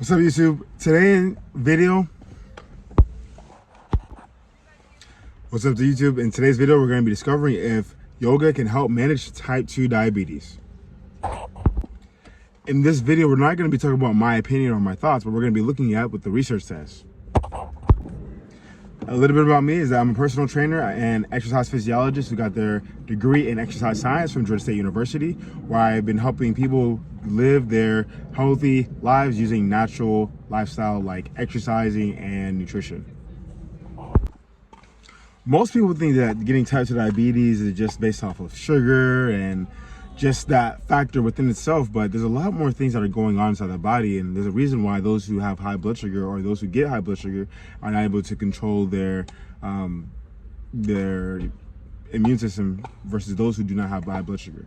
What's up, YouTube? What's up to YouTube? In today's video, we're going to be discovering if yoga can help manage type 2 diabetes. In this video, we're not going to be talking about my opinion or my thoughts, but we're going to be looking at what the research says. A little bit about me is that I'm a personal trainer and exercise physiologist who got their degree in exercise science from Georgia State University, where I've been helping people live their healthy lives using natural lifestyle like exercising and nutrition. Most people think that getting type 2 diabetes is just based off of sugar and just that factor within itself, but there's a lot more things that are going on inside the body, and there's a reason why those who have high blood sugar or those who get high blood sugar are not able to control their immune system versus those who do not have high blood sugar.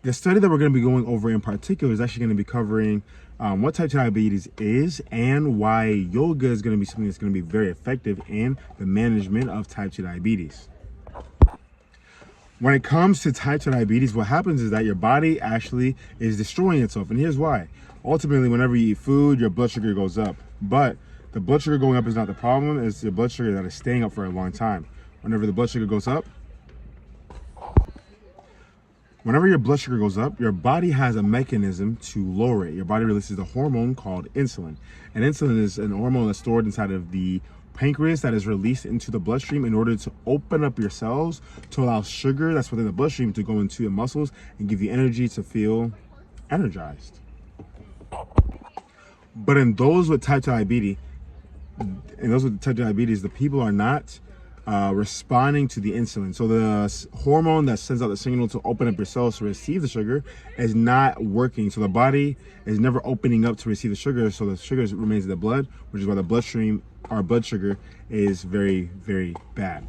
The study that we're going to be going over in particular is actually going to be covering what type 2 diabetes is and why yoga is going to be something that's going to be very effective in the management of type 2 diabetes. When it comes to type 2 diabetes, what happens is that your body actually is destroying itself. And here's why. Ultimately, whenever you eat food, your blood sugar goes up. But the blood sugar going up is not the problem. It's your blood sugar that is staying up for a long time. Whenever your blood sugar goes up, your body has a mechanism to lower it. Your body releases a hormone called insulin. And insulin is an hormone that's stored inside of the pancreas that is released into the bloodstream in order to open up your cells to allow sugar that's within the bloodstream to go into your muscles and give you energy to feel energized. But in those with type 2 diabetes, the people are not responding to the insulin. So the hormone that sends out the signal to open up your cells to receive the sugar is not working. So the body is never opening up to receive the sugar. So the sugar remains in the blood, which is why our blood sugar is very, very bad.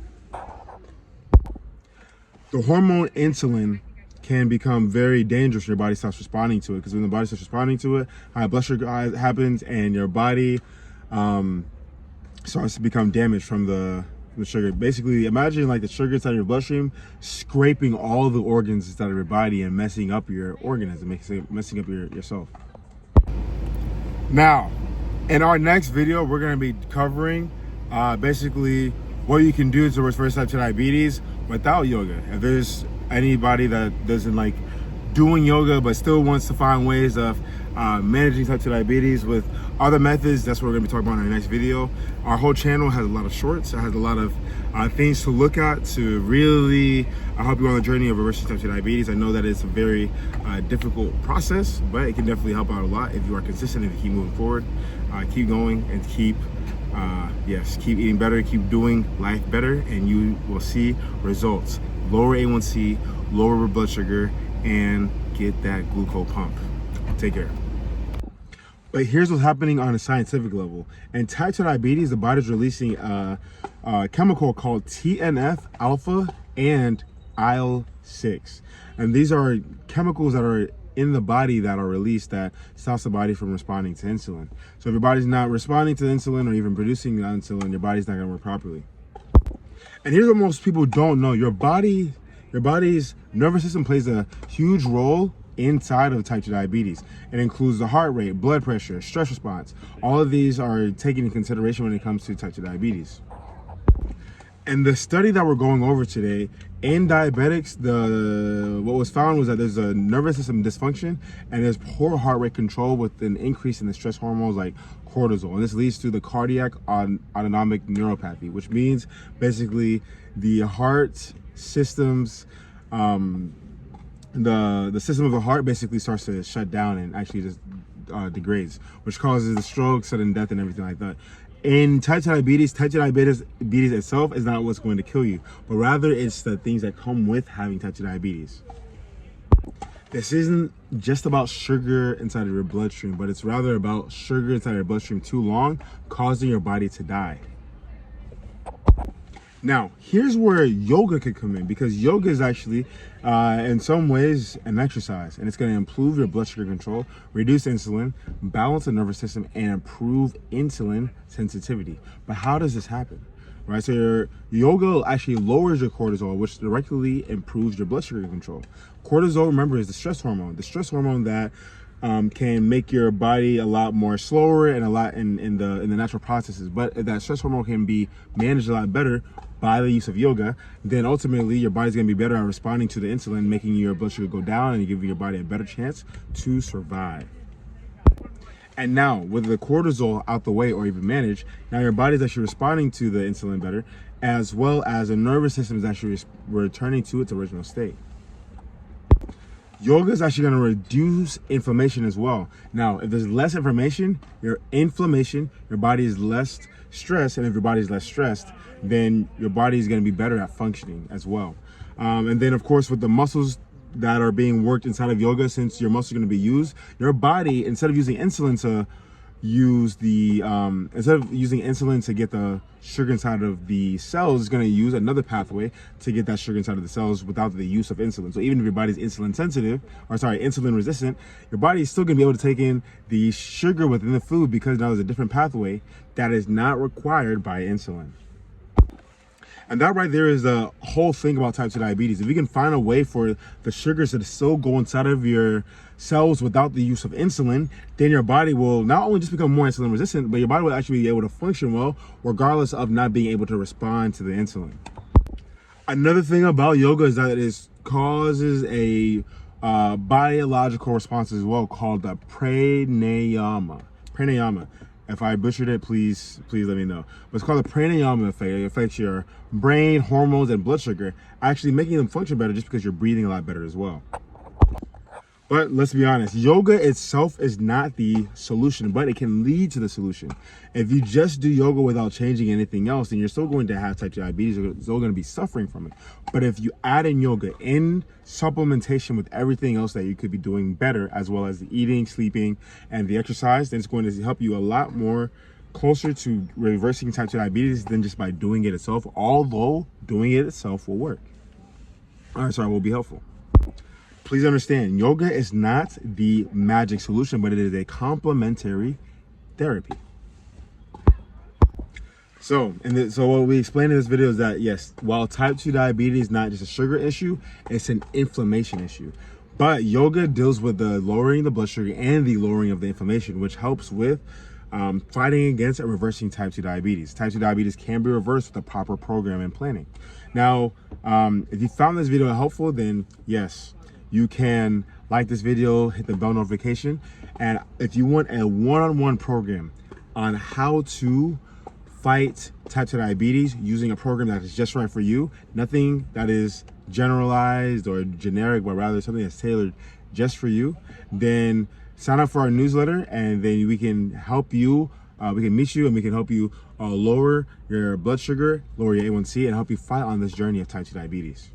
The hormone insulin can become very dangerous when your body stops responding to it, because when the body starts responding to it, high blood sugar happens and your body starts to become damaged from the sugar. Basically, imagine like the sugar inside your bloodstream scraping all the organs inside of your body and messing up your organism, messing up yourself. Now, in our next video, we're going to be covering basically what you can do to reverse type 2 diabetes without yoga. If there's anybody that doesn't like doing yoga but still wants to find ways of managing type 2 diabetes with other methods, that's what we're going to be talking about in our next video. Our whole channel has a lot of shorts. It has a lot of things to look at to really help you on the journey of reversing type 2 diabetes. I know that it's a very difficult process, but it can definitely help out a lot if you are consistent, if you keep moving forward, keep going, and keep eating better, keep doing life better, and you will see results. Lower A1C, lower blood sugar, and get that glucose pump. Take care. But here's what's happening on a scientific level. In type 2 diabetes, the body's releasing a chemical called TNF alpha and IL-6. And these are chemicals that are in the body that are released that stops the body from responding to insulin. So if your body's not responding to insulin or even producing insulin, your body's not going to work properly. And here's what most people don't know. Your body's nervous system plays a huge role inside of type 2 diabetes. It includes the heart rate, blood pressure, stress response. All of these are taken into consideration when it comes to type 2 diabetes. And the study that we're going over today, in diabetics, what was found was that there's a nervous system dysfunction and there's poor heart rate control with an increase in the stress hormones like cortisol. And this leads to the cardiac autonomic neuropathy, which means basically the heart system's the system of the heart basically starts to shut down and actually just degrades, which causes the stroke, sudden death, and everything like that. In type 2 diabetes itself is not what's going to kill you, but rather it's the things that come with having type 2 diabetes. This isn't just about sugar inside of your bloodstream, but it's rather about sugar inside your bloodstream too long, causing your body to die. Now, here's where yoga could come in, because yoga is actually, in some ways, an exercise, and it's going to improve your blood sugar control, reduce insulin, balance the nervous system, and improve insulin sensitivity. But how does this happen? Right, so your yoga actually lowers your cortisol, which directly improves your blood sugar control. Cortisol, remember, is the stress hormone that can make your body a lot more slower and a lot in the natural processes. But if that stress hormone can be managed a lot better by the use of yoga, then ultimately your body's gonna be better at responding to the insulin, making your blood sugar go down and giving your body a better chance to survive. And now, with the cortisol out the way or even managed, now your body's actually responding to the insulin better, as well as the nervous system is actually returning to its original state. Yoga is actually going to reduce inflammation as well. Now, if there's less inflammation, your body is less stressed, and if your body is less stressed, then your body is going to be better at functioning as well. And then, of course, with the muscles that are being worked inside of yoga, since your muscles are going to be used, your body, instead of using insulin to get the sugar inside of the cells, is going to use another pathway to get that sugar inside of the cells without the use of insulin. So even if your body's insulin resistant, your body is still going to be able to take in the sugar within the food, because now there's a different pathway that is not required by insulin. And that right there is the whole thing about type 2 diabetes. If you can find a way for the sugars to still go inside of your cells without the use of insulin, then your body will not only just become more insulin resistant, but your body will actually be able to function well, regardless of not being able to respond to the insulin. Another thing about yoga is that it causes a biological response as well, called the pranayama. If I butchered it, please let me know. But it's called the pranayama effect. It affects your brain, hormones, and blood sugar, actually making them function better just because you're breathing a lot better as well. But let's be honest, yoga itself is not the solution, but it can lead to the solution. If you just do yoga without changing anything else, then you're still going to have type 2 diabetes. You're still going to be suffering from it. But if you add in yoga in supplementation with everything else that you could be doing better, as well as the eating, sleeping, and the exercise, then it's going to help you a lot more closer to reversing type 2 diabetes than just by doing it itself, although doing it itself will work. Will be helpful. Please understand, yoga is not the magic solution, but it is a complementary therapy. So what we explained in this video is that, yes, while type 2 diabetes is not just a sugar issue, it's an inflammation issue. But yoga deals with the lowering the blood sugar and the lowering of the inflammation, which helps with fighting against and reversing type 2 diabetes. Type 2 diabetes can be reversed with a proper program and planning. Now, if you found this video helpful, then yes, you can like this video, hit the bell notification. And if you want a one-on-one program on how to fight type 2 diabetes using a program that is just right for you, nothing that is generalized or generic, but rather something that's tailored just for you, then sign up for our newsletter, and then we can help you. We can meet you and we can help you lower your blood sugar, lower your A1C, and help you fight on this journey of type 2 diabetes.